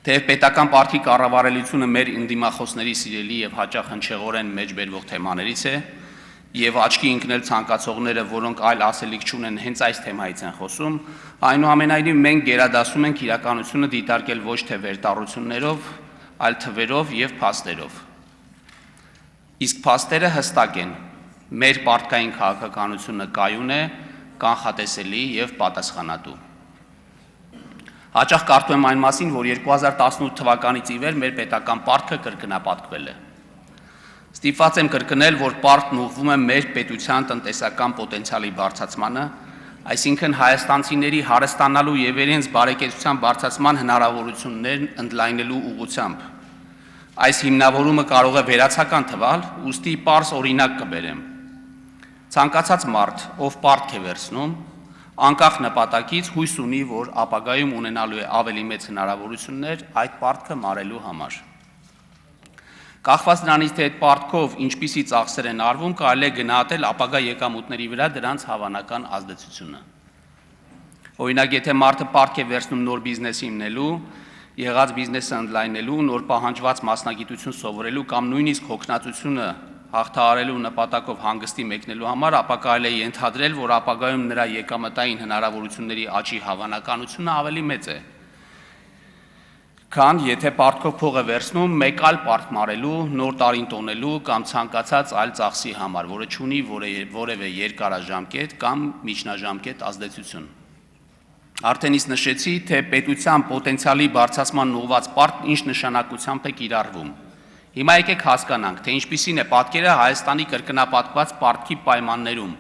Թեև պետական պարտքի կառավարելիությունը մեր ընդդիմախոսների սիրելի եւ հաճախ հնչեղորեն մեջբերվող թեմաներից է, եւ աչքի ընկնել ցանկացողները, որոնք այլ ասելիք չունեն, հենց այս թեմայից են խոսում, այնուամենայնիվ մենք գերադասում ենք իրականությունը դիտարկել ոչ թե վերտառություններով, այլ թվերով եւ փաստերով։ Իսկ փաստերը հստակ են։ Մեր պարտքային քաղաքականությունը կայուն է, կանխատեսելի եւ պատասխանատու։ Հաճախ կարդում եմ այն մասին, որ 2018 թվականից ի վեր մեր պետական պարտքը կրկնապատկվել է։ Ստիպված եմ կրկնել, որ պարտքն ուղղվում է մեր պետության տնտեսական պոտենցիալի բարձրացմանը, այսինքն հայաստանցիների հարստանալու եւ իրենց բարեկեցության բարձրացման հնարավորություններն ընդլայնելու ուղղությամբ։ Այս հիմնավորումը կարող է վերացական թվալ, ուստի պարզ օրինակ կբերեմ։ Ցանկացած մարդ, ով պարտք է վերցնում, անկախ նպատակից հույս ունի, որ ապագայում ունենալու է ավելի մեծ հնարավորություններ այդ պարտքը մարելու համար։ Կախված նրանից, թե այդ պարտքով ինչպիսի ծախսեր են արվում, կարելի է գնահատել ապագա եկամուտների վրա դրանց հավանական ազդեցությունը։ Օրինակ, եթե մարդը պարտք է վերցնում նոր բիզնես հիմնելու, եղած բիզնեսը ընդլայնելու, նոր պահանջված մասնագիտություն սովորելու կամ նույնիսկ հոգնածությունը հաղթահարելու նպատակով հանգստի մեկնելու համար, ապա կարելի է ենթադրել, որ ապագայում նրա եկամտային հնարավորությունների աճի հավանականությունը ավելի մեծ է, քան եթե պարտքով փող է վերցնում մեկ այլ պարտք մարելու, նոր տարին տոնելու կամ ցանկացած այլ ծախսի համար, որը չունի որևէ երկարաժամկետ կամ միջնաժամկետ ազդեցություն։ Արդեն իսկ նշեցի, թե պետության պոտենցիալի բարձրացման ուղղված պարտքն ինչ նշանակությամբ է կիրառվում։ Հիմա եկեք հասկանանք, թե ինչպիսին է պատկերը Հայաստանի կրկնապատկված պարտքի պայմաններում,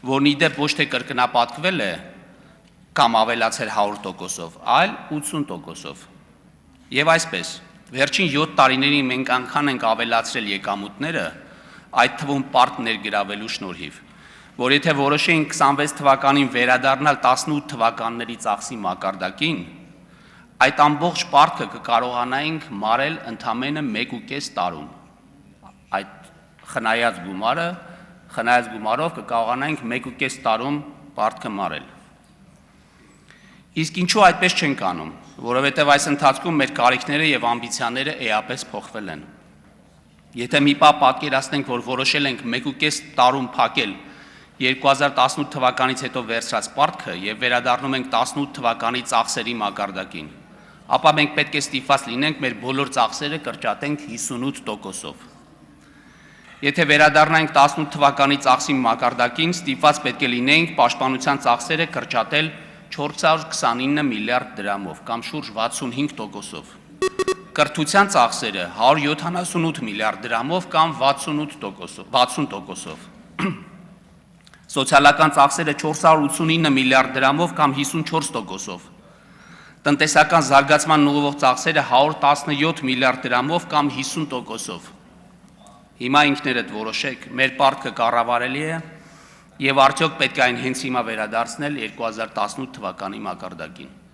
որն ի դեպ ոչ թե կրկնապատկվել է կամ ավելացել 100%-ով, այլ 80%-ով։ Եվ այսպես, վերջին 7 տարիներին մենք անգամ ենք ավելացրել եկամուտները, այդ թվում պարտք ներգրավելու շնորհիվ, որ եթե որոշեինք 26 թվականին վերադառնալ 18 թվականների ծախսի մակարդակին, այդ ամբողջ պարտքը կկարողանայինք մարել ընդամենը 1.5 տարում։ Այդ խնայած գումարով կկարողանայինք 1.5 տարում պարտքը մարել։ Իսկ ինչու այդպես չենք անում, որովհետև այս ընթացքում մեր կարիքները եւ ամբիցիաները էապես փոխվել են։ Եթե մի պահ պատկերացնենք, որ որոշել ենք 1.5 տարում փակել 2018 թվականից հետո վերցրած պարտքը եւ վերադառնում ենք 18 թվականի ծախսերի մակարդակին, ապա մենք պետք է ստիպված լինենք մեր բոլոր ծախսերը կրճատենք 58%-ով։ Եթե վերադառնանք 18 թվականի ծախսի մակարդակին, ստիպված պետք է լինենք պաշտպանության ծախսերը կրճատել 429 միլիարդ դրամով կամ շուրջ 65%-ով։ Կրթության ծախսերը 178 միլիարդ դրամով կամ 60%-ով։ Սոցիալական ծախսերը 489 միլիարդ դրամով կամ 54%-ով։ Տնտեսական զարգացման ուղղվող ծախսերը 117 միլիարդ դրամով կամ 50%-ով։ Հիմա ինքներդ որոշեք, մեր պարտքը կառավարելի է եւ արդյոք պետք է այն հենց հիմա վերադարձնել 2018 թվականի մակարդակին։